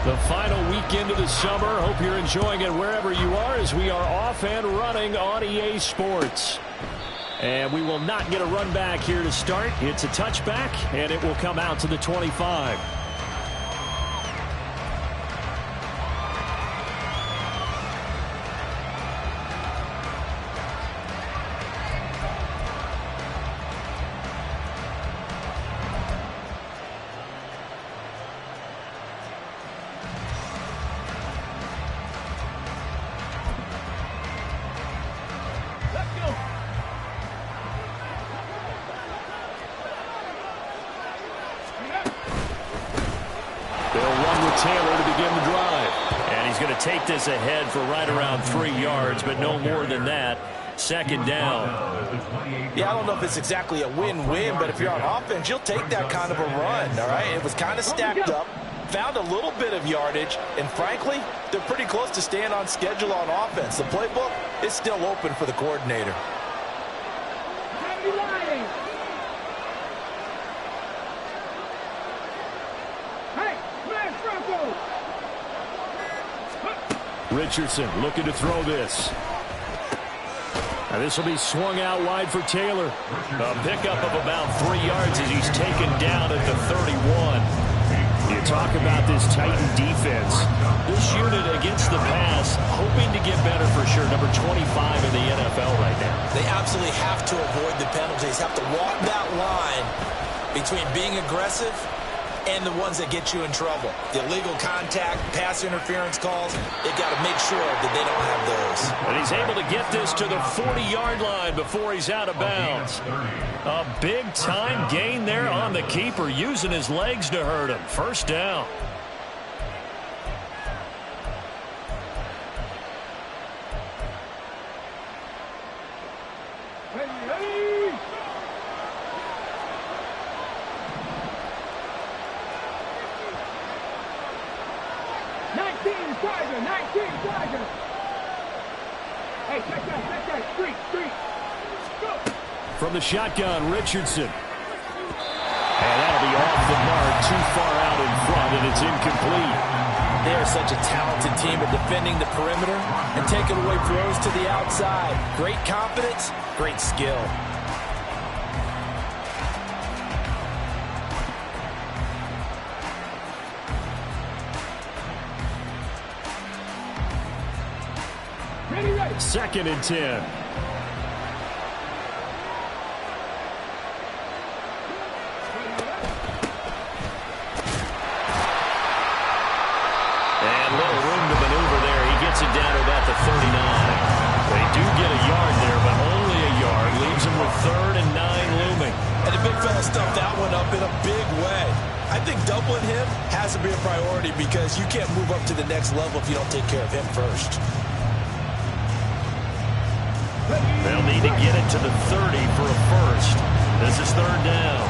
The final weekend of the summer. Hope you're enjoying it wherever you are as we are off and running on EA Sports. And we will not get a run back here to start. It's a touchback, and it will come out to the 25. Taylor to begin the drive. And he's going to take this ahead for right around 3 yards, but no more than that. Second down. Yeah, I don't know if it's exactly a win-win, but if you're on offense, you'll take that kind of a run, all right? It was kind of stacked up, found a little bit of yardage, and frankly, they're pretty close to staying on schedule on offense. The playbook is still open for the coordinator. Richardson looking to throw this. Now this will be swung out wide for Taylor. A pickup of about 3 yards as he's taken down at the 31. You talk about this Titan defense. This unit against the pass, hoping to get better for sure. Number 25 in the NFL right now. They absolutely have to avoid the penalties, have to walk that line between being aggressive and the ones that get you in trouble. The illegal contact, pass interference calls, they got to make sure that they don't have those. And he's able to get this to the 40-yard line before he's out of bounds. A big-time gain there on the keeper, using his legs to hurt him. First down. From the shotgun, Richardson. And that'll be off the mark, too far out in front, and it's incomplete. They are such a talented team at defending the perimeter and taking away throws to the outside. Great confidence, great skill. Second and 10. It down to about the 39. They do get a yard there, but only a yard. Leaves them with 3rd and 9 looming. And the big fella stuffed that one up in a big way. I think doubling him has to be a priority because you can't move up to the next level if you don't take care of him first. They'll need to get it to the 30 for a first. This is 3rd down.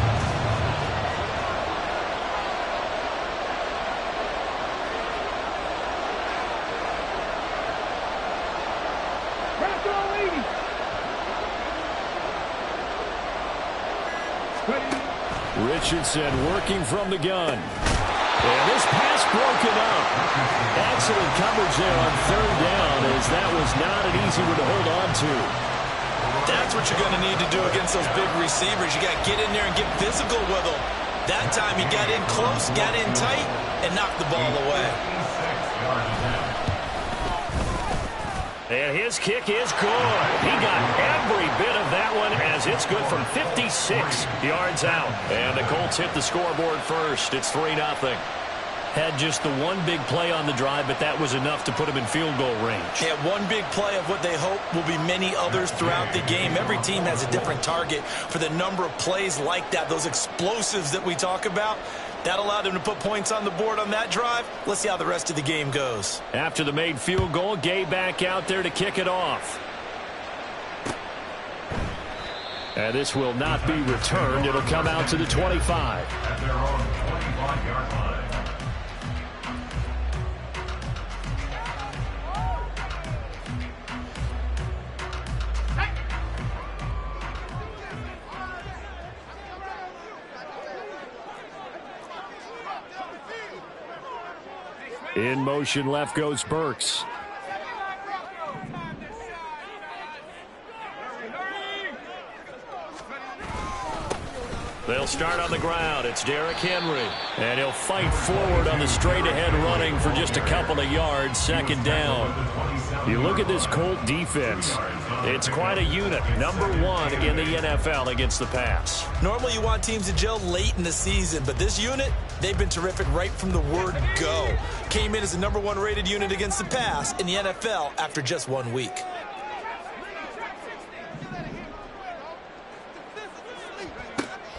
Richardson working from the gun. And this pass broken up. Excellent coverage there on 3rd down, as that was not an easy one to hold on to. That's what you're going to need to do against those big receivers. You got to get in there and get physical with them. That time he got in close, got in tight, and knocked the ball away. And his kick is good. He got every bit of that one as it's good from 56 yards out. And the Colts hit the scoreboard first. It's 3-0. Had just the one big play on the drive, but that was enough to put him in field goal range. Yeah, one big play of what they hope will be many others throughout the game. Every team has a different target for the number of plays like that, those explosives that we talk about. That allowed him to put points on the board on that drive. Let's see how the rest of the game goes. After the made field goal, Gay back out there to kick it off. And this will not be returned. It'll come out to the 25. At their own 25-yard line. In motion left goes Burks. They'll start on the ground. It's Derrick Henry. And he'll fight forward on the straight-ahead running for just a couple of yards. Second down. You look at this Colt defense. It's quite a unit. Number 1 in the NFL against the pass. Normally you want teams to gel late in the season, but this unit, they've been terrific right from the word go. Came in as the number 1 rated unit against the pass in the NFL after just 1 week.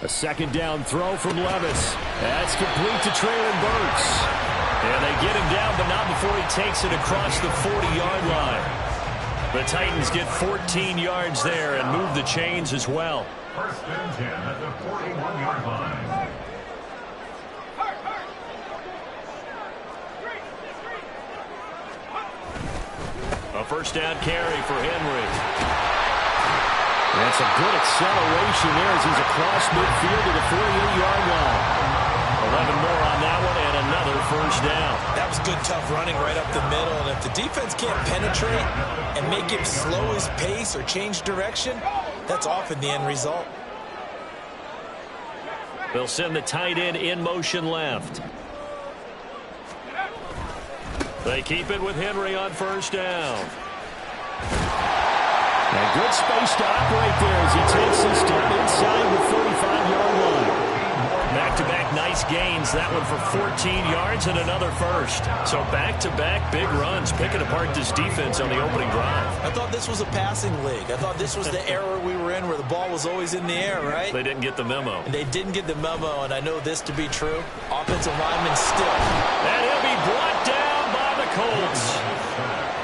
A second down throw from Levis. That's complete to Traylon Burks. And they get him down, but not before he takes it across the 40-yard line. The Titans get 14 yards there and move the chains as well. First and 10 at the 41-yard line. A first down carry for Henry. That's a good acceleration there as he's across midfield to the 48-yard line. 11 more on that one and another first down. That was good, tough running right up the middle. And if the defense can't penetrate and make him slow his pace or change direction, that's often the end result. They'll send the tight end in motion left. They keep it with Henry on first down. And good space to operate there as he takes this down inside the 45-yard line. Back-to-back nice gains. That one for 14 yards and another first. So back-to-back big runs, picking apart this defense on the opening drive. I thought this was a passing league. I thought this was the era we were in where the ball was always in the air, right? They didn't get the memo. And they didn't get the memo, and I know this to be true. Offensive lineman still. And he'll be brought down by the Colts.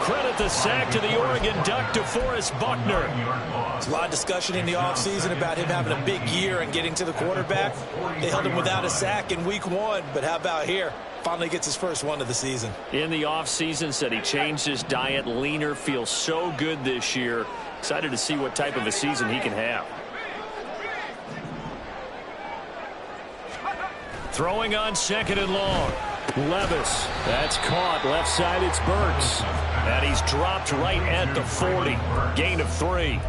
Credit the sack to the Oregon Duck, DeForest Buckner. There's a lot of discussion in the offseason about him having a big year and getting to the quarterback. They held him without a sack in week 1, but how about here? Finally gets his first one of the season. In the offseason, said he changed his diet, leaner, feels so good this year. Excited to see what type of a season he can have. Throwing on second and long. Levis. That's caught. Left side, it's Burks. And he's dropped right at the 40. Gain of 3.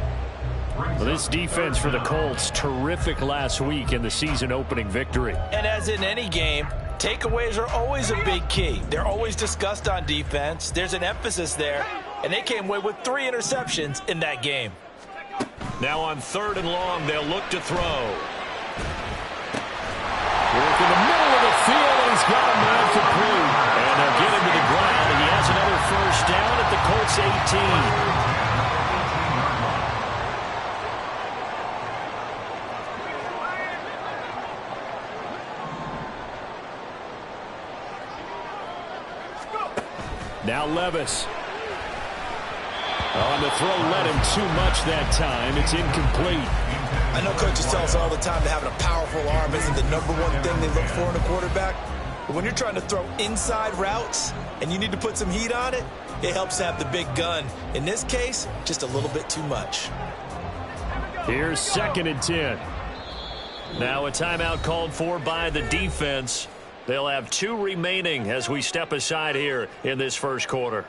Well, this defense for the Colts, terrific last week in the season opening victory. And as in any game, takeaways are always a big key. They're always discussed on defense. There's an emphasis there. And they came away with 3 interceptions in that game. Now on third and long, they'll look to throw. Work in the middle of the field, and he's got a man complete. And they'll get him to the ground, and he has another first down at the Colts 18. Now Levis. On the throw, led him too much that time. It's incomplete. I know coaches tell us all the time that having a powerful arm isn't the number 1 thing they look for in a quarterback. But when you're trying to throw inside routes and you need to put some heat on it, it helps to have the big gun. In this case, just a little bit too much. Here's second and 10. Now a timeout called for by the defense. They'll have 2 remaining as we step aside here in this first quarter.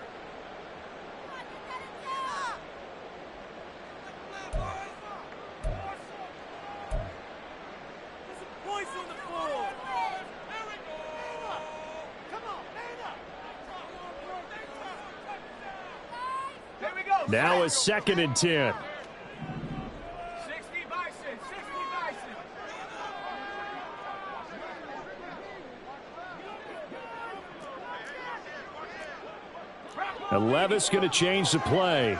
Now a second and 10. And Levis going to change the play.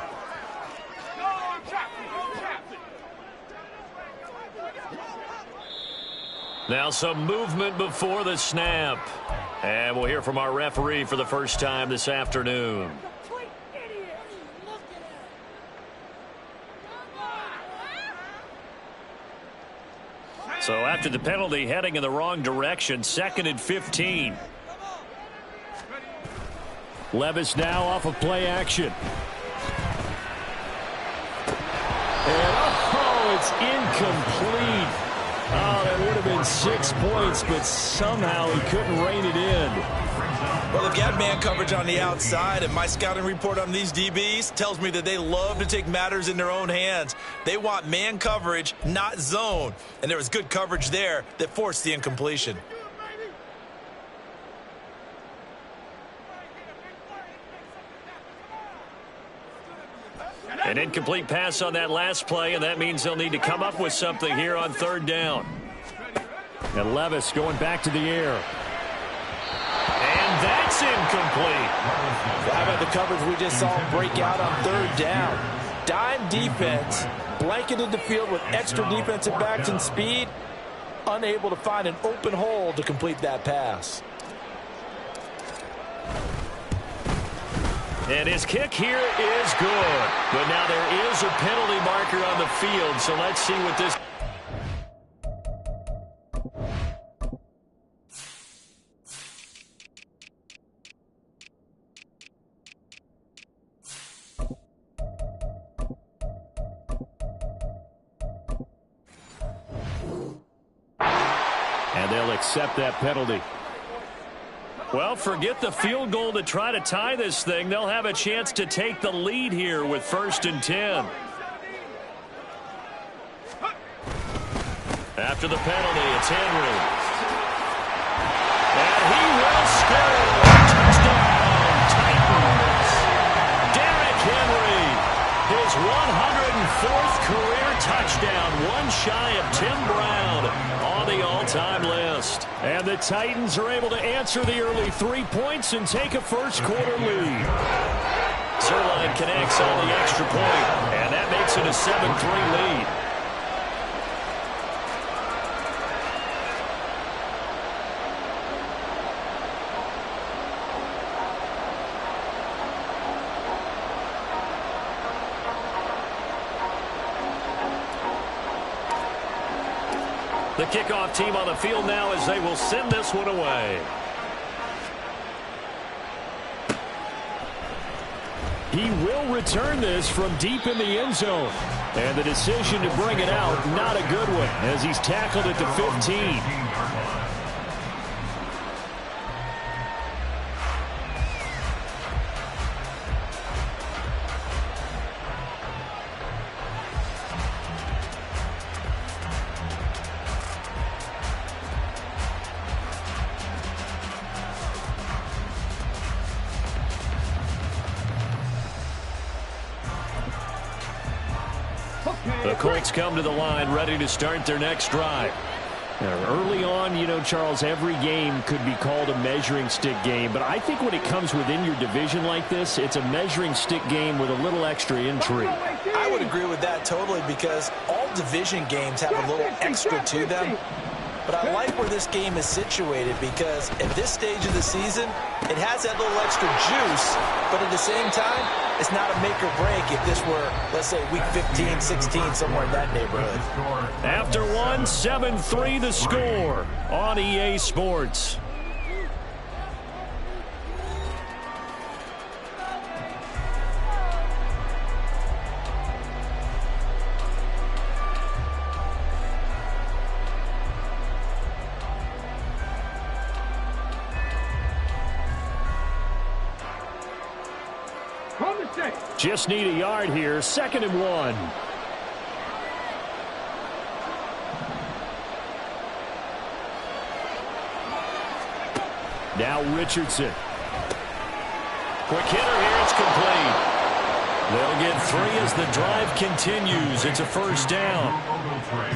Now some movement before the snap. And we'll hear from our referee for the first time this afternoon. So after the penalty, heading in the wrong direction, second and 15. Levis now off of play action. And it's incomplete. Oh, that would have been 6 points, but somehow he couldn't rein it in. Well, they've got man coverage on the outside, and my scouting report on these DBs tells me that they love to take matters in their own hands. They want man coverage, not zone. And there was good coverage there that forced the incompletion. An incomplete pass on that last play, and that means they'll need to come up with something here on third down. And Levis going back to the air. And that's incomplete. How about the coverage we just saw break out on third down? Dime defense, blanketed the field with extra defensive backs and speed, unable to find an open hole to complete that pass. And his kick here is good. But now there is a penalty marker on the field, so let's see what this... And they'll accept that penalty. Well, forget the field goal to try to tie this thing. They'll have a chance to take the lead here with 1st and 10. After the penalty, it's Henry. And he will score. Touchdown, Titans. Derrick Henry, his 104th career touchdown, one shy of Tim Brown on the all-time list. And the Titans are able to answer the early 3 points and take a first-quarter lead. Zerline connects on the extra point, and that makes it a 7-3 lead. The kickoff team on the field now as they will send this one away. He will return this from deep in the end zone. And the decision to bring it out, not a good one, as he's tackled at the 15. The Colts come to the line ready to start their next drive. Early on, you know, Charles, every game could be called a measuring stick game. But I think when it comes within your division like this, it's a measuring stick game with a little extra intrigue. I would agree with that totally because all division games have a little extra to them. But I like where this game is situated because at this stage of the season, it has that little extra juice. But at the same time, it's not a make or break if this were, let's say, week 15, 16, somewhere in that neighborhood. After one, 7-3 the score on EA Sports. Just need a yard here, 2nd and 1. Now Richardson. Quick hitter here, it's complete. They'll get 3 as the drive continues. It's a first down.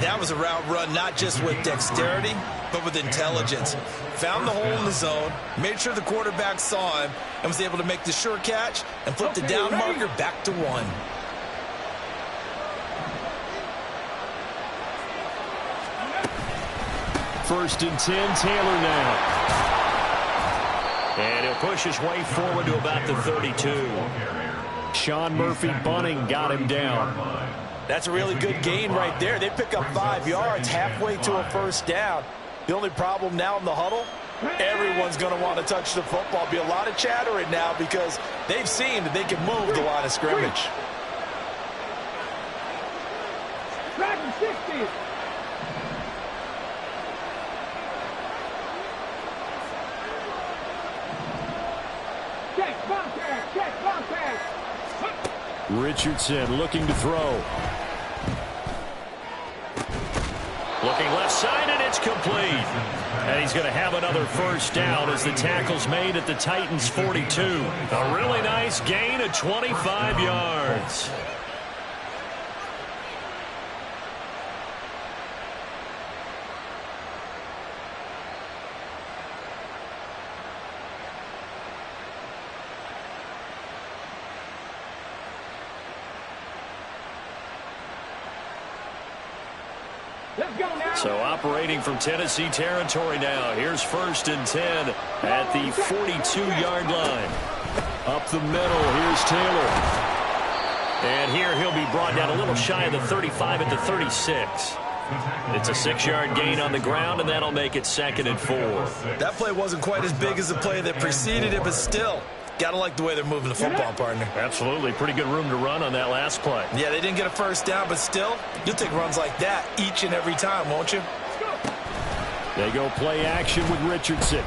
That was a route run not just with dexterity, but with intelligence. Found the hole in the zone, made sure the quarterback saw him, and was able to make the sure catch and flip the down marker back to 1. First and 10, Taylor now. And he'll push his way forward to about the 32. Sean Murphy bunting got him down. That's a really good gain right there. They pick up 5 yards halfway to a first down. The only problem now in the huddle, everyone's going to want to touch the football. Be a lot of chattering now because they've seen that they can move the line of scrimmage. Richardson looking to throw. Looking left side, and it's complete. And he's going to have another first down as the tackle's made at the Titans' 42. A really nice gain of 25 yards. So operating from Tennessee territory now. Here's 1st and 10 at the 42-yard line. Up the middle, here's Taylor. And here he'll be brought down a little shy of the 35 at the 36. It's a 6-yard gain on the ground, and that'll make it 2nd and 4. That play wasn't quite as big as the play that preceded it, but still, gotta like the way they're moving the football, partner. Absolutely. Pretty good room to run on that last play. Yeah, they didn't get a first down, but still, you'll take runs like that each and every time, won't you? They go play action with Richardson.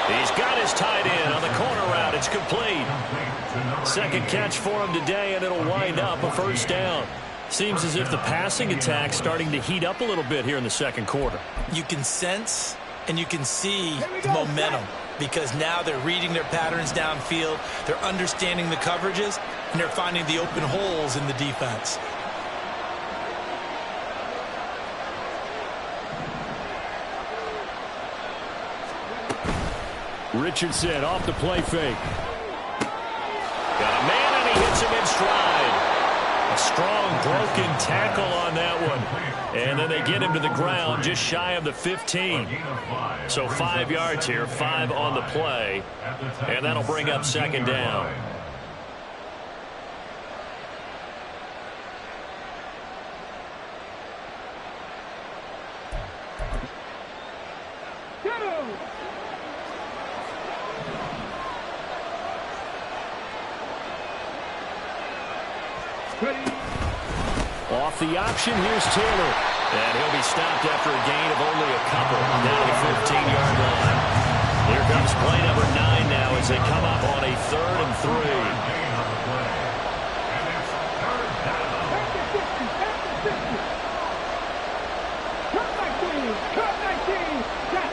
He's got his tight end on the corner route. It's complete. 2nd catch for him today, and it'll wind up a first down. Seems as if the passing attack's starting to heat up a little bit here in the 2nd quarter. You can sense and you can see the momentum because now they're reading their patterns downfield, they're understanding the coverages, and they're finding the open holes in the defense. Richardson off the play fake. Got a man, and he hits him in stride. A strong broken tackle on that one. And then they get him to the ground just shy of the 15. So 5 yards here, 5 on the play. And that'll bring up 2nd down. Off the option, here's Taylor. And he'll be stopped after a gain of only a couple down the 15-yard line. Here comes play number 9 now as they come up on a 3rd and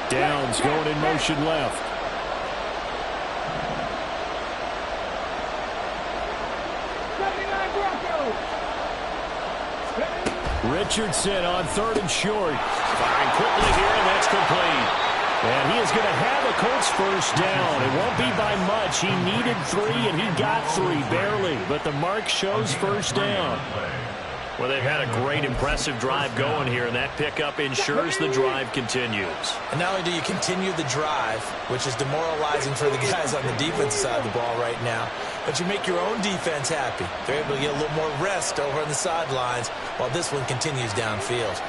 3. Downs going in motion left. Richardson on 3rd and short. Firing quickly here, and that's complete. And he is going to have a Colts first down. It won't be by much. He needed 3, and he got 3, barely. But the mark shows first down. Well, they've had a great, impressive drive going here, and that pickup ensures the drive continues. And not only do you continue the drive, which is demoralizing for the guys on the defensive side of the ball right now, but you make your own defense happy. They're able to get a little more rest over on the sidelines while this one continues downfield.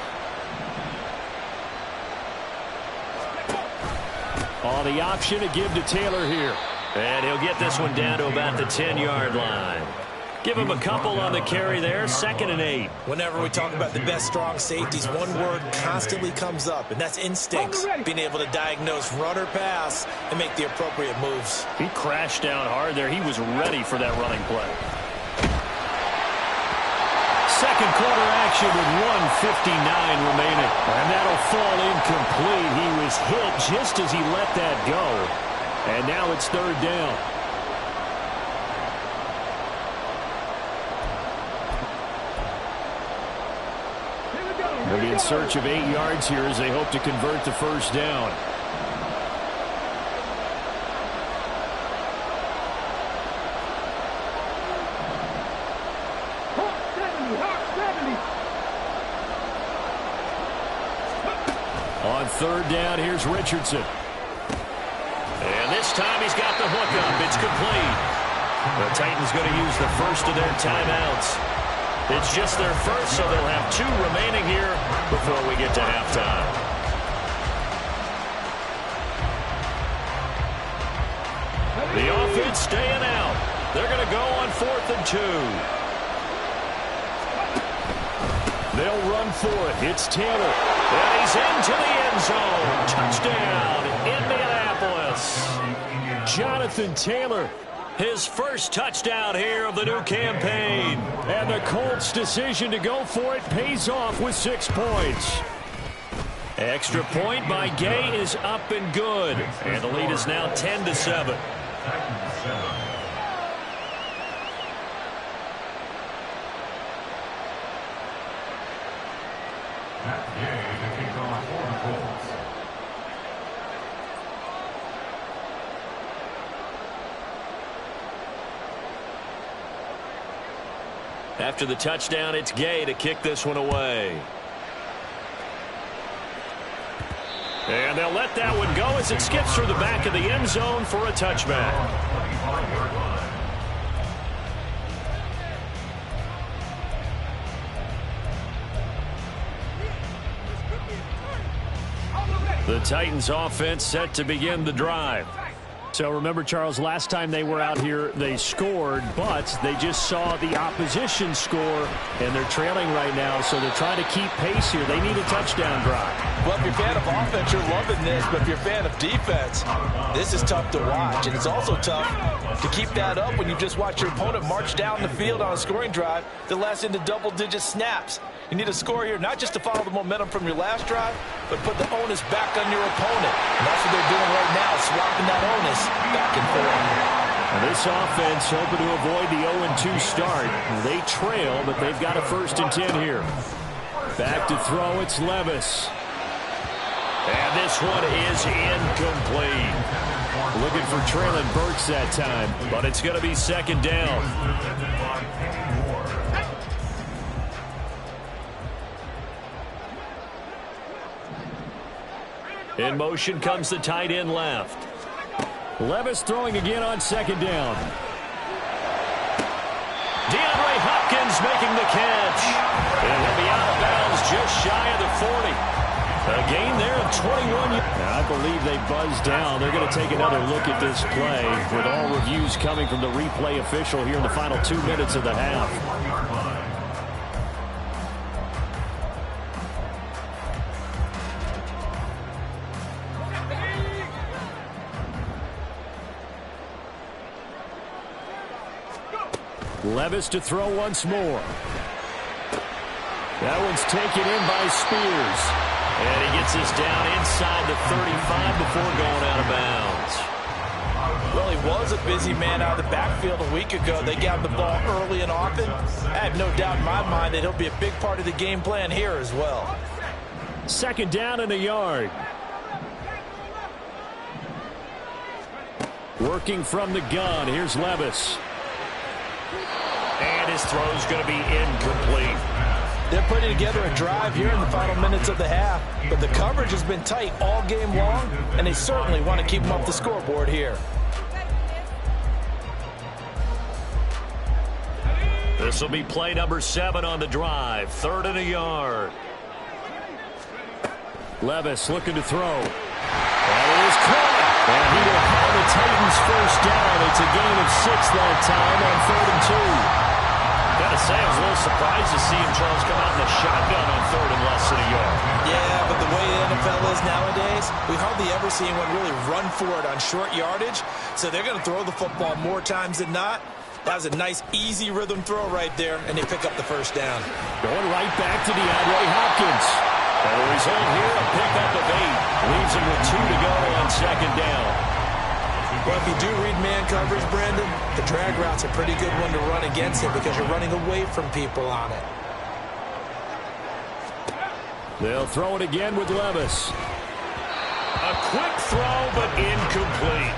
On the option to give to Taylor here. And he'll get this one down to about the 10-yard line. Give him a couple on the carry there, 2nd and 8. Whenever we talk about the best strong safeties, one word constantly comes up, and that's instincts. Being able to diagnose run or pass and make the appropriate moves. He crashed down hard there. He was ready for that running play. 2nd quarter action with 1:59 remaining. And that'll fall incomplete. He was hit just as he let that go. And now it's 3rd down. They'll be in search of 8 yards here as they hope to convert the first down. On 3rd down, here's Richardson. And this time he's got the hookup. It's complete. The Titans going to use the first of their timeouts. It's just their first, so they'll have 2 remaining here before we get to halftime. The offense staying out. They're going to go on 4th and 2. They'll run for it. It's Taylor. And he's into the end zone. Touchdown, Indianapolis. Jonathan Taylor. His first touchdown here of the new campaign. And the Colts' decision to go for it pays off with 6 points. Extra point by Gay is up and good. And the lead is now 10-7. After the touchdown, it's Gay to kick this one away. And they'll let that one go as it skips through the back of the end zone for a touchback. The Titans offense set to begin the drive. So remember, Charles, last time they were out here, they scored, but they just saw the opposition score, and they're trailing right now, so they're trying to keep pace here. They need a touchdown drive. Well, if you're a fan of offense, you're loving this, but if you're a fan of defense, this is tough to watch, and it's also tough to keep that up when you just watch your opponent march down the field on a scoring drive that lasts into double-digit snaps. You need a score here, not just to follow the momentum from your last drive, but put the onus back on your opponent. And that's what they're doing right now, swapping that onus back and forth. And this offense hoping to avoid the 0-2 start. They trail, but they've got a 1st and 10 here. Back to throw, it's Levis. And this one is incomplete. Looking for Traylon Burks that time. But it's going to be 2nd down. In motion comes the tight end left. Levis throwing again on 2nd down. DeAndre Hopkins making the catch. And he'll be out of bounds just shy of the 40. A gain there of 21. Now, I believe they buzzed down. They're going to take another look at this play with all reviews coming from the replay official here in the final 2 minutes of the half. Levis to throw once more. That one's taken in by Spears. And he gets this down inside the 35 before going out of bounds. Well, he was a busy man out of the backfield a week ago. They got the ball early and often. I have no doubt in my mind that he'll be a big part of the game plan here as well. 2nd down and a yard. Working from the gun. Here's Levis. And his throw's going to be incomplete. They're putting together a drive here in the final minutes of the half, but the coverage has been tight all game long, and they certainly want to keep them off the scoreboard here. This will be play number 7 on the drive. 3rd and a yard. Levis looking to throw. That is caught. And he will have the Titans 1st down. It's a gain of 6 that time on 3rd and 2. Gotta say, I was a little surprised to see him, Charles, come out in the shotgun on 3rd and less than a yard. Yeah, but the way the NFL is nowadays, we hardly ever see anyone really run for it on short yardage. So they're going to throw the football more times than not. That was a nice, easy rhythm throw right there, and they pick up the 1st down. Going right back to DeAndre Hopkins. And the result here, a pickup of 8. Leaves him with 2 to go on 2nd down. Well, if you do read man coverage, Brandon, the drag route's a pretty good one to run against it because you're running away from people on it. They'll throw it again with Levis. A quick throw, but incomplete.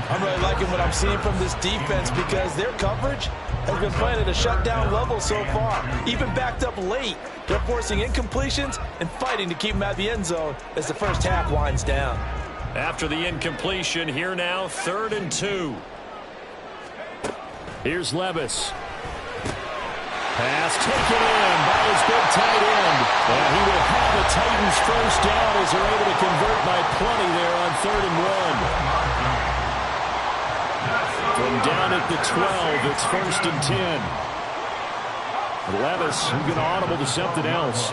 I'm really liking what I'm seeing from this defense because their coverage has been playing at a shutdown level so far. Even backed up late, they're forcing incompletions and fighting to keep them out of the end zone as the first half winds down. After the incompletion, here now, 3rd and 2. Here's Levis. Pass taken in by his big tight end. And he will have the Titans 1st down as they're able to convert by plenty there on 3rd and 1. From down at the 12, it's 1st and 10. Levis, who's going to audible to something else.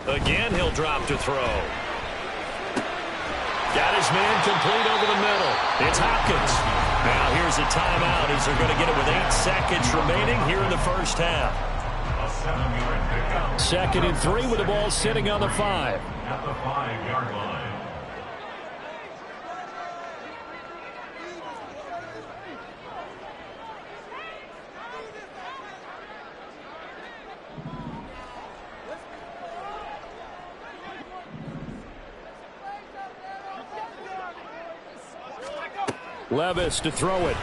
Again, he'll drop to throw. Got his man complete over the middle. It's Hopkins. Now here's a timeout as they're going to get it with 8 seconds remaining here in the first half. A 7-yard pickup. 2nd and 3 with the ball sitting on the 5. At the 5-yard line. Levis to throw it.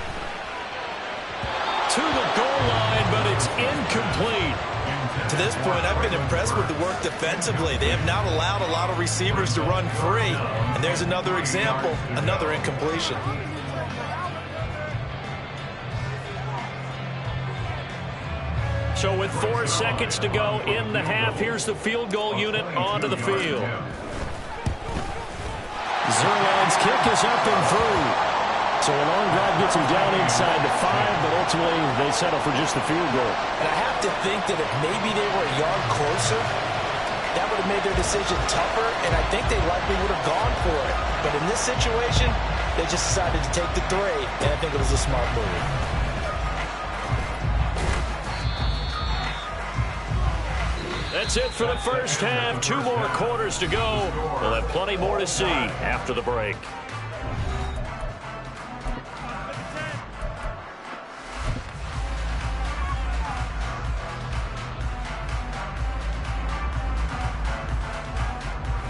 To the goal line, but it's incomplete. To this point, I've been impressed with the work defensively. They have not allowed a lot of receivers to run free. And there's another example, another incompletion. So with 4 seconds to go in the half, here's the field goal unit onto the field. Zerline's kick is up and through. So a long drive gets him down inside the 5, but ultimately they settle for just the field goal. And I have to think that if maybe they were a yard closer, that would have made their decision tougher, and I think they likely would have gone for it. But in this situation, they just decided to take the 3, and I think it was a smart move. That's it for the first half. 2 more quarters to go. We'll have plenty more to see after the break.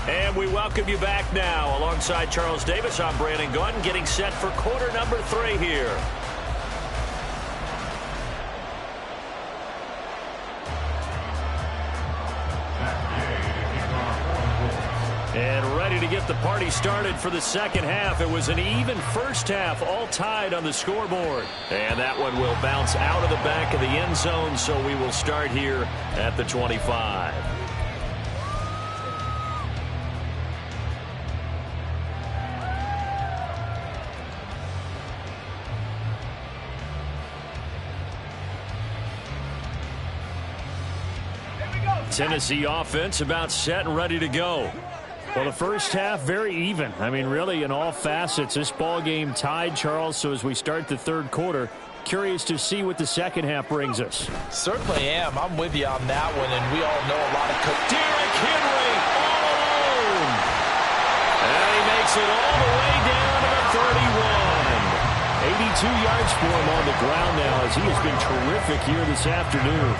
And we welcome you back now. Alongside Charles Davis, I'm Brandon Gaudin, getting set for quarter number 3 here. And ready to get the party started for the second half. It was an even first half, all tied on the scoreboard. And that one will bounce out of the back of the end zone, so we will start here at the 25. Tennessee offense about set and ready to go. Well, the first half, very even. I mean, really, in all facets, this ball game tied, Charles. So as we start the third quarter, curious to see what the second half brings us. Certainly am. I'm with you on that one, and we all know a lot of... Derrick Henry all alone. And he makes it all the way down to the 31. 82 yards for him on the ground now, as he has been terrific here this afternoon.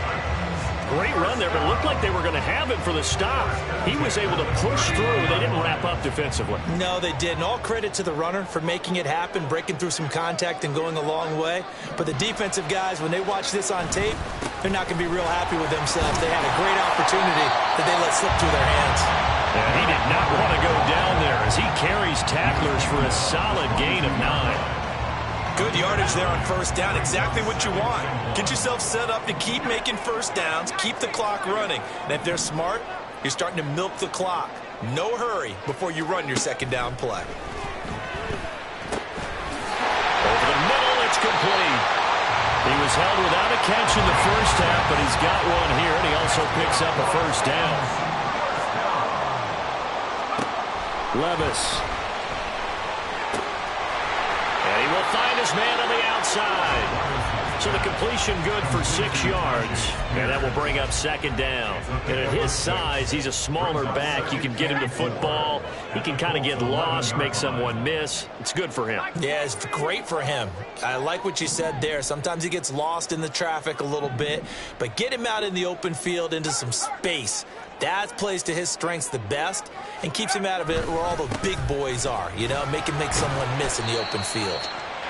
Great run there, but it looked like they were going to have him for the stop. He was able to push through. They didn't wrap up defensively. No, they didn't. All credit to the runner for making it happen, breaking through some contact and going a long way. But the defensive guys, when they watch this on tape, they're not going to be real happy with themselves. They had a great opportunity that they let slip through their hands. And he did not want to go down there as he carries tacklers for a solid gain of 9. Good yardage there on first down. Exactly what you want. Get yourself set up to keep making first downs, keep the clock running. And if they're smart, you're starting to milk the clock. No hurry before you run your second down play. Over the middle, it's complete. He was held without a catch in the first half, but he's got one here, and he also picks up a first down. Levis. And he will find his man on the outside. So the completion good for 6 yards. And that will bring up second down. And at his size, he's a smaller back. You can get him to football. He can kind of get lost, make someone miss. It's good for him. Yeah, it's great for him. I like what you said there. Sometimes he gets lost in the traffic a little bit. But get him out in the open field into some space. That plays to his strengths the best and keeps him out of it where all the big boys are, you know, make someone miss in the open field.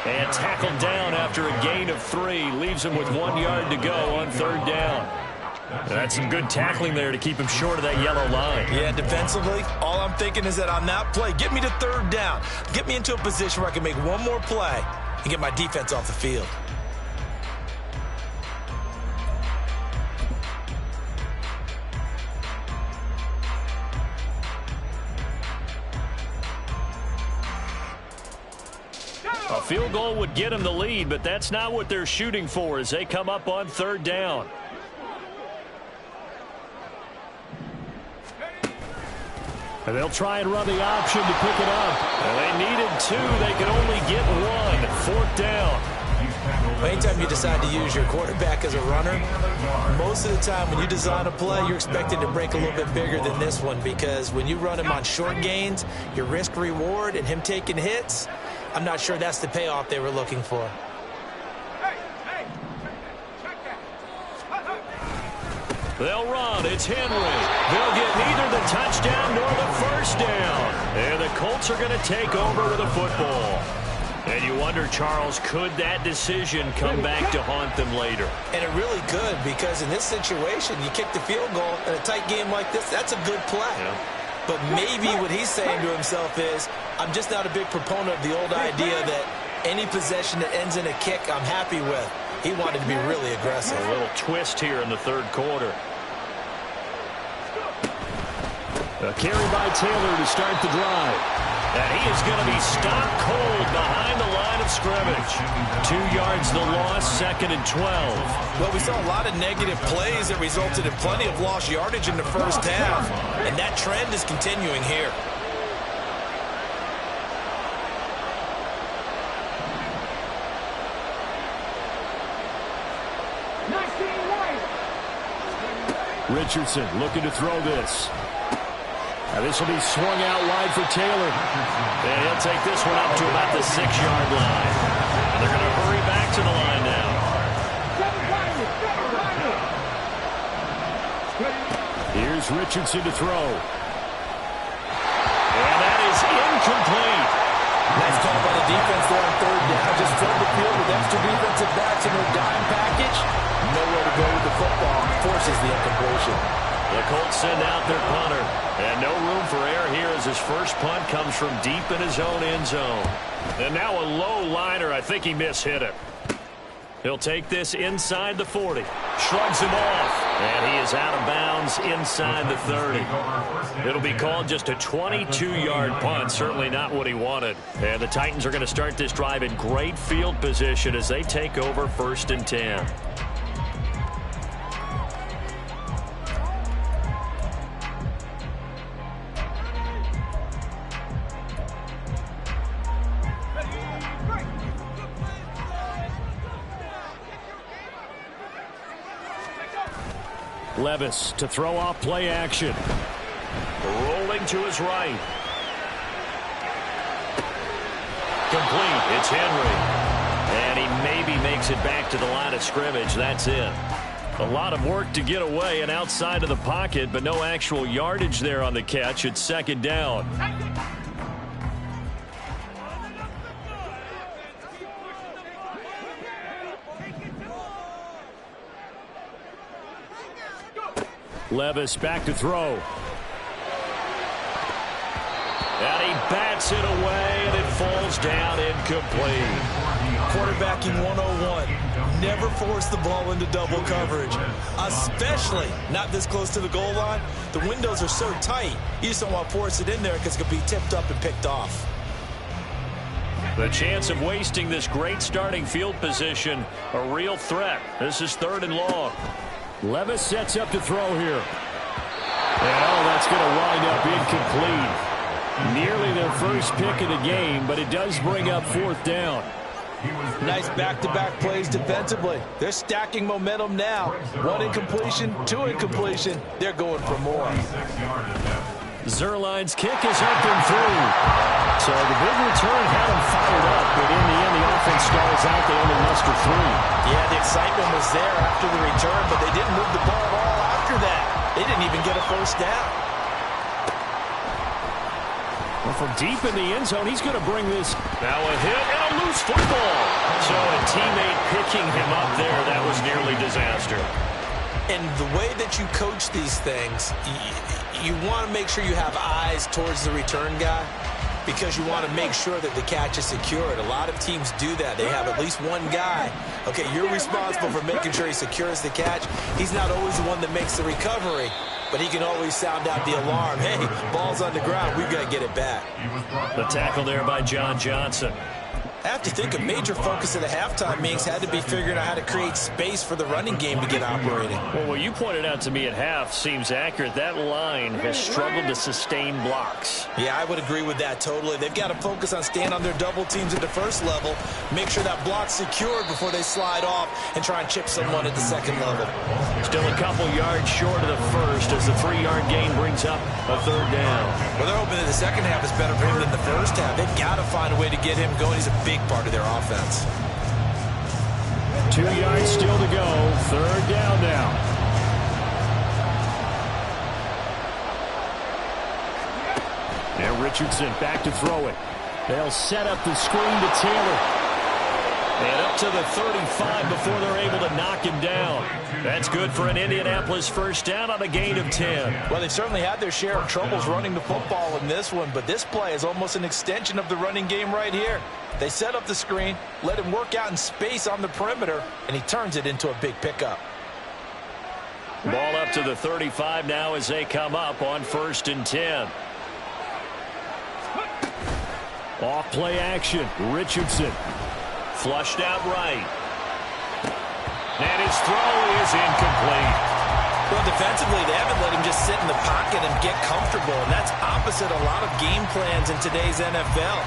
And tackled down after a gain of 3. Leaves him with 1 yard to go on third down. That's some good tackling there to keep him short of that yellow line. Yeah, defensively, all I'm thinking is that on that play, get me to third down. Get me into a position where I can make one more play and get my defense off the field. A field goal would get them the lead, but that's not what they're shooting for as they come up on third down. And they'll try and run the option to pick it up. And they needed 2. They could only get 1. 4th down. Anytime you decide to use your quarterback as a runner, most of the time when you design a play, you're expected to break a little bit bigger than this one, because when you run him on short gains, your risk-reward and him taking hits, I'm not sure that's the payoff they were looking for. They'll run. It's Henry. They'll get neither the touchdown nor the first down. And the Colts are going to take over with a football. And you wonder, Charles, could that decision come back to haunt them later? And it really could, because in this situation, you kick the field goal in a tight game like this, that's a good play. Yeah. But maybe what he's saying to himself is, I'm just not a big proponent of the old idea that any possession that ends in a kick I'm happy with. He wanted to be really aggressive. A little twist here in the third quarter. A carry by Taylor to start the drive. And he is going to be stopped cold behind the line of scrimmage. 2 yards the loss, 2nd and 12. Well, we saw a lot of negative plays that resulted in plenty of lost yardage in the first half. And that trend is continuing here. Richardson looking to throw this. Now this will be swung out wide for Taylor. And he'll take this one up to about the 6-yard line. And they're going to hurry back to the line now. Here's Richardson to throw. And that is incomplete. Nice call by the defense there on 3rd down. Just fill the field with extra defensive backs in their dime package. Nowhere to go with the football. Forces the incompletion. The Colts send out their punter. And no room for error here as his first punt comes from deep in his own end zone. And now a low liner. I think he mishit it. He'll take this inside the 40. Shrugs him off. And he is out of bounds inside the 30. It'll be called just a 22-yard punt. Certainly not what he wanted. And the Titans are going to start this drive in great field position as they take over 1st and 10. Levis to throw off play action. Rolling to his right. Complete. It's Henry. And he maybe makes it back to the line of scrimmage. That's it. A lot of work to get away and outside of the pocket, but no actual yardage there on the catch. It's 2nd down. Levis back to throw. And he bats it away, and it falls down incomplete. Quarterbacking 101. Never force the ball into double coverage, especially not this close to the goal line. The windows are so tight, you just don't want to force it in there because it could be tipped up and picked off. The chance of wasting this great starting field position, a real threat. This is 3rd and long. Levis sets up to throw here. And that's going to wind up incomplete. Nearly their first pick of the game, but it does bring up 4th down. Nice back-to-back plays defensively. They're stacking momentum now. 1 incompletion, 2 incompletion. They're going for more. Zerline's kick is up and through. So the big return had him fired up, but in the end, the offense stalls out. They only muster 3. Yeah, the excitement was there after the return, but they didn't move the ball at all after that. They didn't even get a first down. Well, from deep in the end zone, he's going to bring this. Now a hit and a loose football. So a teammate picking him up there, that was nearly disaster. And the way that you coach these things, you want to make sure you have eyes towards the return guy because you want to make sure that the catch is secured. A lot of teams do that. They have at least one guy. Okay, you're responsible for making sure he secures the catch. He's not always the one that makes the recovery, but he can always sound out the alarm. Hey, ball's on the ground. We've got to get it back. The tackle there by John Johnson. I have to think a major focus of the halftime meetings had to be figuring out how to create space for the running game to get operating. Well, what you pointed out to me at half seems accurate. That line has struggled to sustain blocks. Yeah, I would agree with that totally. They've got to focus on staying on their double teams at the first level, make sure that block's secured before they slide off and try and chip someone at the second level. Still a couple yards short of the first as the 3-yard gain brings up a third down. Well, they're hoping that the second half is better for him than the first half. They've got to find a way to get him going. He's a big part of their offense. 2 yards still to go. Third down now. Now Richardson back to throw it. They'll set up the screen to Taylor. And up to the 35 before they're able to knock him down. That's good for an Indianapolis first down on a gain of 10. Well, they've certainly had their share of troubles running the football in this one, but this play is almost an extension of the running game right here. They set up the screen, let him work out in space on the perimeter, and he turns it into a big pickup. Ball up to the 35 now as they come up on 1st and 10. Off play action. Richardson. Flushed out right. And his throw is incomplete. Well, defensively, they haven't let him just sit in the pocket and get comfortable, and that's opposite a lot of game plans in today's NFL.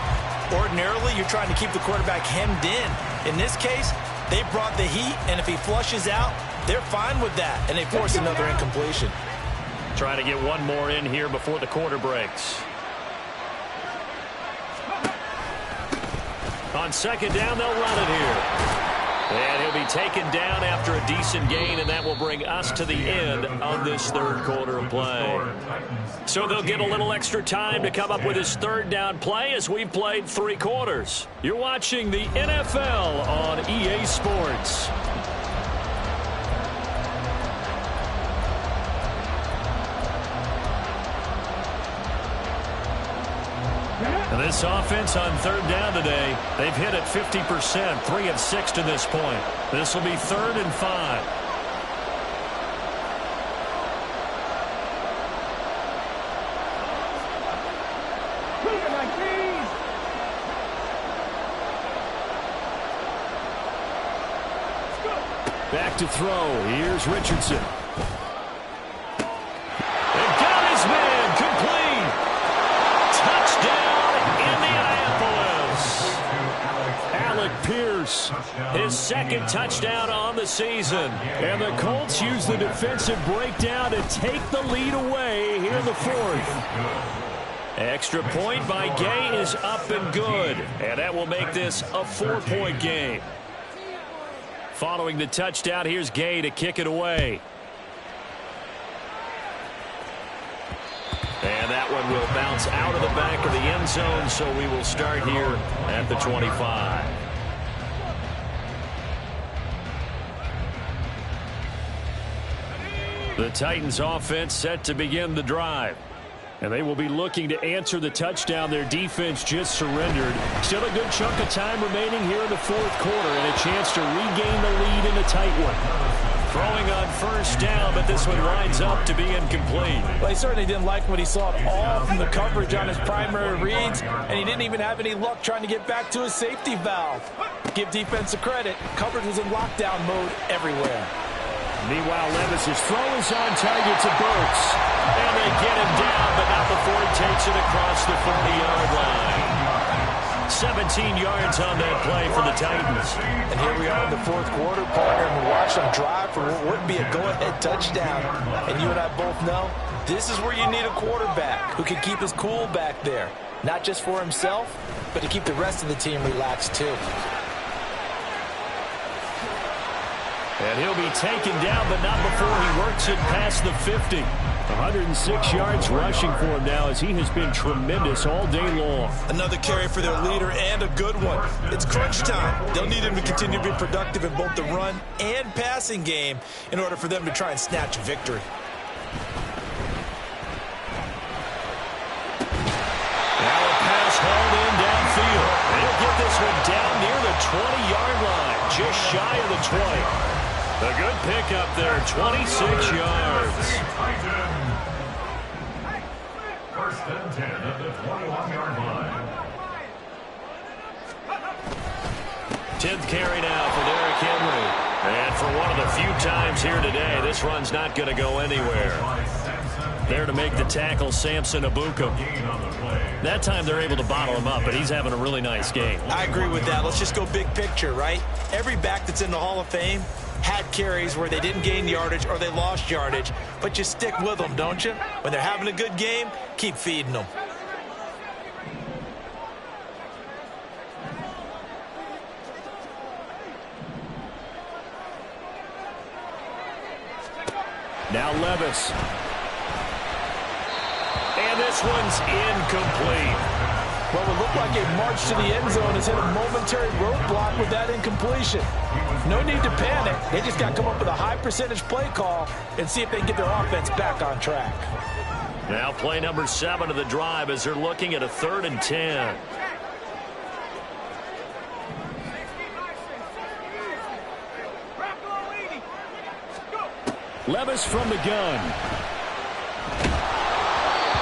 Ordinarily, you're trying to keep the quarterback hemmed in. In this case, they brought the heat, and if he flushes out, they're fine with that, and they force another incompletion. Trying to get one more in here before the quarter breaks. On 2nd down, they'll run it here. And he'll be taken down after a decent gain, and that will bring us to the end of this 3rd quarter of play. So they'll get a little extra time to come up with his 3rd down play as we've played 3 quarters. You're watching the NFL on EA Sports. And this offense on 3rd down today, they've hit it 50%, 3 of 6 to this point. This will be 3rd and 5. Back to throw. Here's Richardson. They've got his man complete. Touchdown, Indianapolis. Alec Pierce. His 2nd touchdown on the season. And the Colts use the defensive breakdown to take the lead away here in the 4th. Extra point by Gay is up and good. And that will make this a 4-point game. Following the touchdown, here's Gay to kick it away. And that one will bounce out of the back of the end zone, so we will start here at the 25. The Titans offense set to begin the drive. And they will be looking to answer the touchdown their defense just surrendered. Still a good chunk of time remaining here in the 4th quarter and a chance to regain the lead in a tight one. Throwing on 1st down, but this one winds up to be incomplete. Well, he certainly didn't like what he saw at all from the coverage on his primary reads, and he didn't even have any luck trying to get back to his safety valve. Give defense a credit. Coverage was in lockdown mode everywhere. Meanwhile, Levis's throw is on target to Burks. And they get him down, but not before he takes it across the 40-yard line. 17 yards on that play for the Titans. And here we are in the 4th quarter, partner, and we watch them drive for what would be a go-ahead touchdown. And you and I both know this is where you need a quarterback who can keep his cool back there. Not just for himself, but to keep the rest of the team relaxed too. And he'll be taken down, but not before he works it past the 50. 106 yards rushing for him now as he has been tremendous all day long. Another carry for their leader and a good one. It's crunch time. They'll need him to continue to be productive in both the run and passing game in order for them to try and snatch a victory. Now a pass hauled in downfield. They'll get this one down near the 20-yard line, just shy of the 20. A good pickup there, 26 yards. 1st and 10 at the 21-yard line. 10th carry now for Derrick Henry. And for one of the few times here today, this run's not going to go anywhere. There to make the tackle, Samson Abuka. That time they're able to bottle him up, but he's having a really nice game. I agree with that. Let's just go big picture, right? Every back that's in the Hall of Fame had carries where they didn't gain yardage or they lost yardage, but you stick with them, don't you? When they're having a good game, keep feeding them. Now Levis. And this one's incomplete. Well, it looked like a march to the end zone has hit a momentary roadblock with that incompletion. No need to panic. They just got to come up with a high percentage play call and see if they can get their offense back on track. Now play number 7 of the drive as they're looking at a 3rd and 10. Levis from the gun.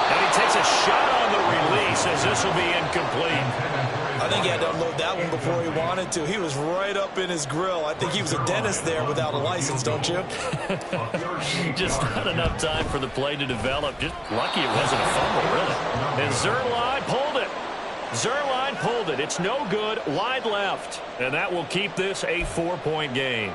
And he takes a shot on the release as this will be incomplete. I think he had to unload that one before he wanted to. He was right up in his grill. I think he was a dentist there without a license, don't you? Just not enough time for the play to develop. Just lucky it wasn't a fumble, really. And Zuerlein pulled it. Zuerlein pulled it. It's no good. Wide left. And that will keep this a 4-point game.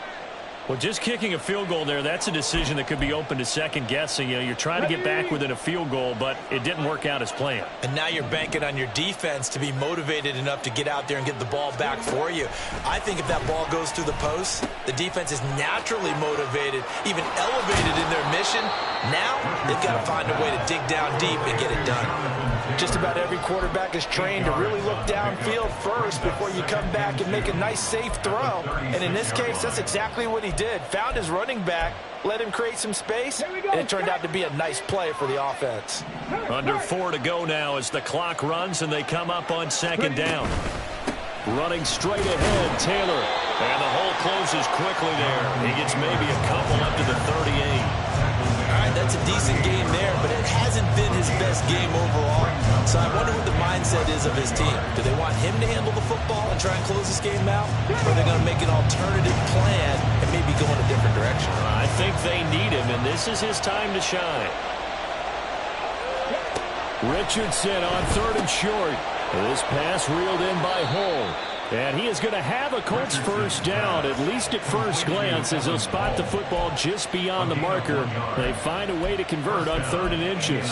Well, just kicking a field goal there, that's a decision that could be open to second guessing. You know, you're trying to get back within a field goal, but it didn't work out as planned. And now you're banking on your defense to be motivated enough to get out there and get the ball back for you. I think if that ball goes through the post, the defense is naturally motivated, even elevated in their mission. Now they've got to find a way to dig down deep and get it done. Just about every quarterback is trained to really look downfield first before you come back and make a nice, safe throw. And in this case, that's exactly what he did. Found his running back, let him create some space, and it turned out to be a nice play for the offense. Under 4 to go now as the clock runs and they come up on 2nd down. Running straight ahead, Taylor. And the hole closes quickly there. He gets maybe a couple up to the 38. All right, that's a decent game there, but it hasn't been his best game overall. So I wonder what the mindset is of his team. Do they want him to handle the football and try and close this game out? Or are they going to make an alternative plan and maybe go in a different direction? I think they need him, and this is his time to shine. Richardson on 3rd and short. This pass reeled in by Hull. And he is going to have a Colts first down, at least at first glance, as he'll spot the football just beyond the marker. They find a way to convert on 3rd and inches.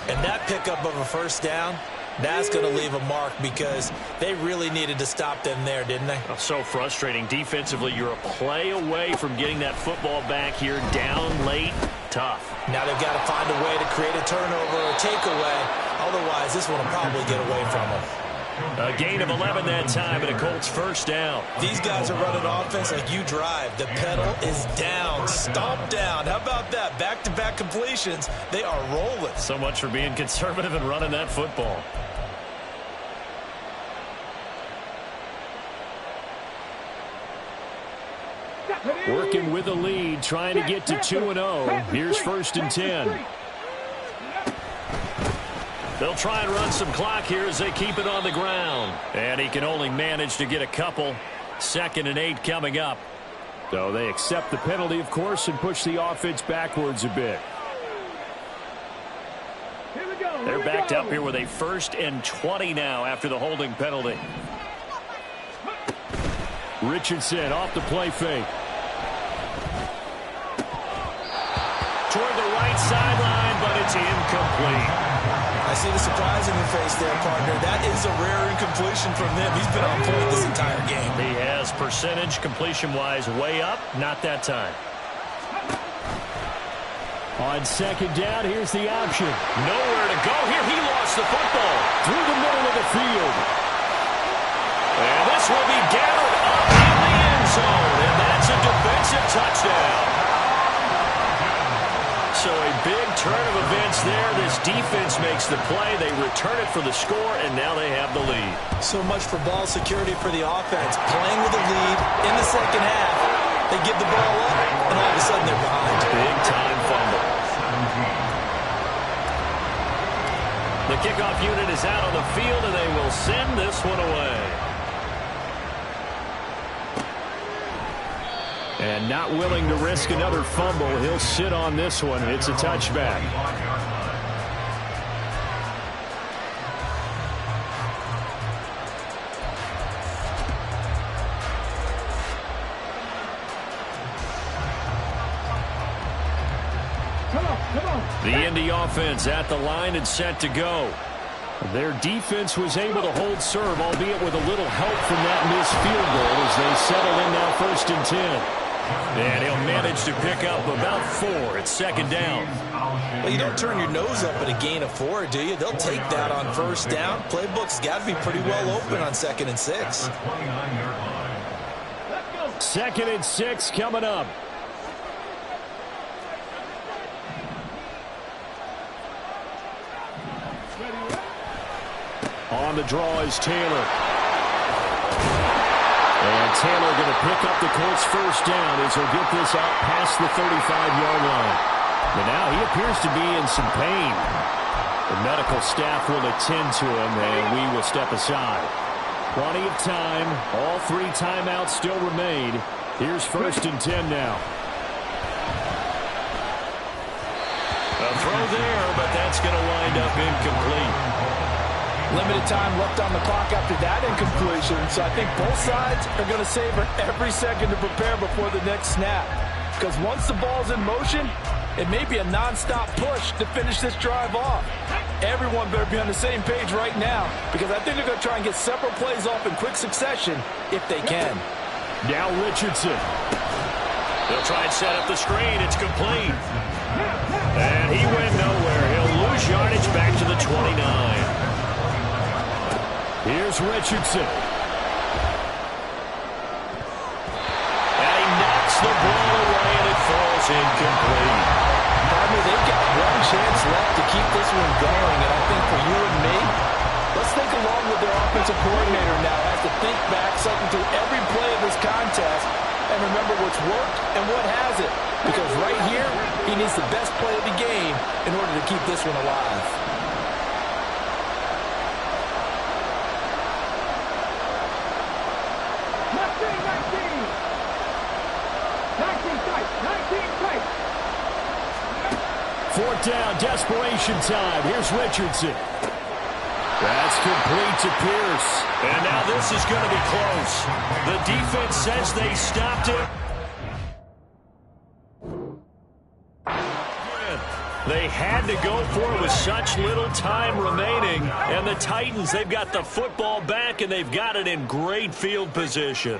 And that pickup of a first down, that's going to leave a mark because they really needed to stop them there, didn't they? Oh, so frustrating. Defensively, you're a play away from getting that football back here down late. Tough. Now they've got to find a way to create a turnover or a takeaway. Otherwise, this one will probably get away from them. A gain of 11 that time and a Colts first down. These guys are running offense like you drive. The pedal is down, stomp down. How about that? Back-to-back completions. They are rolling. So much for being conservative and running that football. Working with a lead, trying to get to 2-0. Here's 1st and 10. They'll try and run some clock here as they keep it on the ground. And he can only manage to get a couple. 2nd and 8 coming up. So they accept the penalty, of course, and push the offense backwards a bit. They're backed up here with a 1st and 20 now after the holding penalty. Richardson off the play fake. Toward the right sideline, but it's incomplete. I see the surprise in your face there, partner. That is a rare incompletion from him. He's been on point this entire game. He has percentage completion-wise way up. Not that time. On 2nd down, here's the option. Nowhere to go here. He lost the football. Through the middle of the field. And this will be gathered up in the end zone. And that's a defensive touchdown. So a big turn of events there. This defense makes the play. They return it for the score, and now they have the lead. So much for ball security for the offense. Playing with a lead in the second half. They give the ball up, and all of a sudden they're behind. Big-time fumble. The kickoff unit is out on the field, and they will send this one away. And not willing to risk another fumble. He'll sit on this one. It's a touchback. The Indy offense at the line and set to go. Their defense was able to hold serve, albeit with a little help from that missed field goal as they settle in now 1st and 10. And he'll manage to pick up about 4. It's 2nd down. Well, you don't turn your nose up at a gain of 4, do you? They'll take that on 1st down. Playbook's got to be pretty well open on 2nd and 6. 2nd and 6 coming up. On the draw is Taylor. And Taylor going to pick up the Colts' 1st down as he'll get this out past the 35-yard line. But now he appears to be in some pain. The medical staff will attend to him, and we will step aside. Plenty of time. All 3 timeouts still remain. Here's 1st and 10 now. A throw there, but that's going to wind up incomplete. Limited time left on the clock after that incompletion, so I think both sides are going to savor every second to prepare before the next snap. Because once the ball's in motion, it may be a nonstop push to finish this drive off. Everyone better be on the same page right now, because I think they're going to try and get several plays off in quick succession if they can. Now Richardson. They'll try and set up the screen. It's complete. And he went nowhere. He'll lose yardage back to the 29. Here's Richardson. And he knocks the ball away, and it falls incomplete. They've got one chance left to keep this one going, and I think for you and me, let's think along with their offensive coordinator now as to think back, cycle through every play of this contest, and remember what's worked and what hasn't. Because right here, he needs the best play of the game in order to keep this one alive. Fourth down, desperation time. Here's Richardson. That's complete to Pierce. And now this is going to be close. The defense says they stopped it. They had to go for it with such little time remaining. And the Titans, they've got the football back, and they've got it in great field position.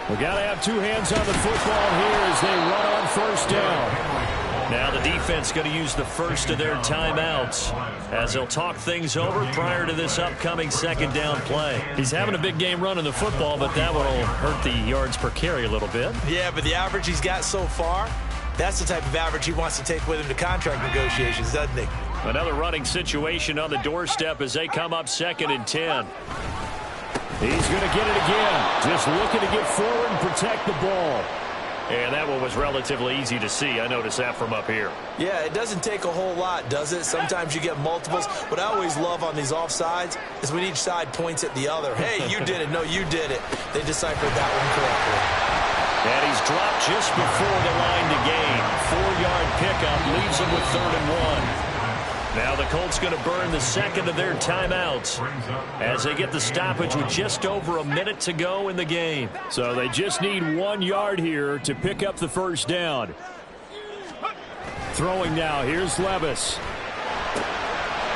We got to have 2 hands on the football here as they run on 1st down. Now the defense going to use the first of their timeouts as they'll talk things over prior to this upcoming 2nd down play. He's having a big game running the football, but that one will hurt the yards per carry a little bit. Yeah, but the average he's got so far, that's the type of average he wants to take with him to contract negotiations, doesn't he? Another running situation on the doorstep as they come up 2nd and 10. He's going to get it again. Just looking to get forward and protect the ball. And that one was relatively easy to see. I noticed that from up here. Yeah, it doesn't take a whole lot, does it? Sometimes you get multiples. What I always love on these offsides is when each side points at the other. Hey, you did it. No, you did it. They deciphered that one correctly. And he's dropped just before the line to gain. 4-yard pickup leaves him with 3rd and 1. Now the Colts going to burn the second of their timeouts as they get the stoppage with just over a minute to go in the game. So they just need 1 yard here to pick up the 1st down. Throwing now. Here's Levis.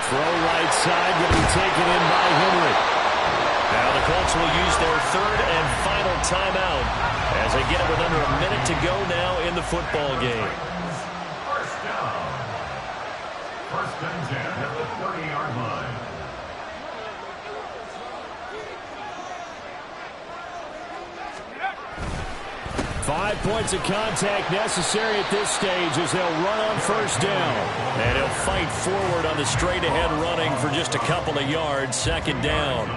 Throw right side, going to be taken in by Henry. Now the Colts will use their 3rd and final timeout as they get it with under a minute to go now in the football game. 1st and 10 at the 30-yard line. Five points of contact necessary at this stage as they'll run on 1st down. And he'll fight forward on the straight-ahead running for just a couple of yards. 2nd down.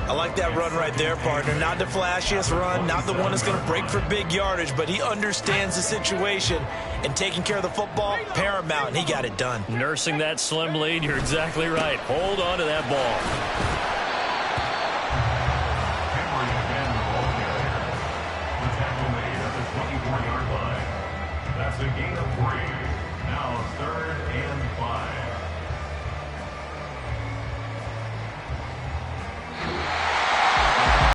I like that run right there, partner. Not the flashiest run, not the one that's going to break for big yardage, but he understands the situation, and taking care of the football, paramount, and he got it done. Nursing that slim lead, you're exactly right. Hold on to that ball. Henry again, the ball carrier. The tackle made at the 24-yard line. That's a gain of 3. Now 3rd and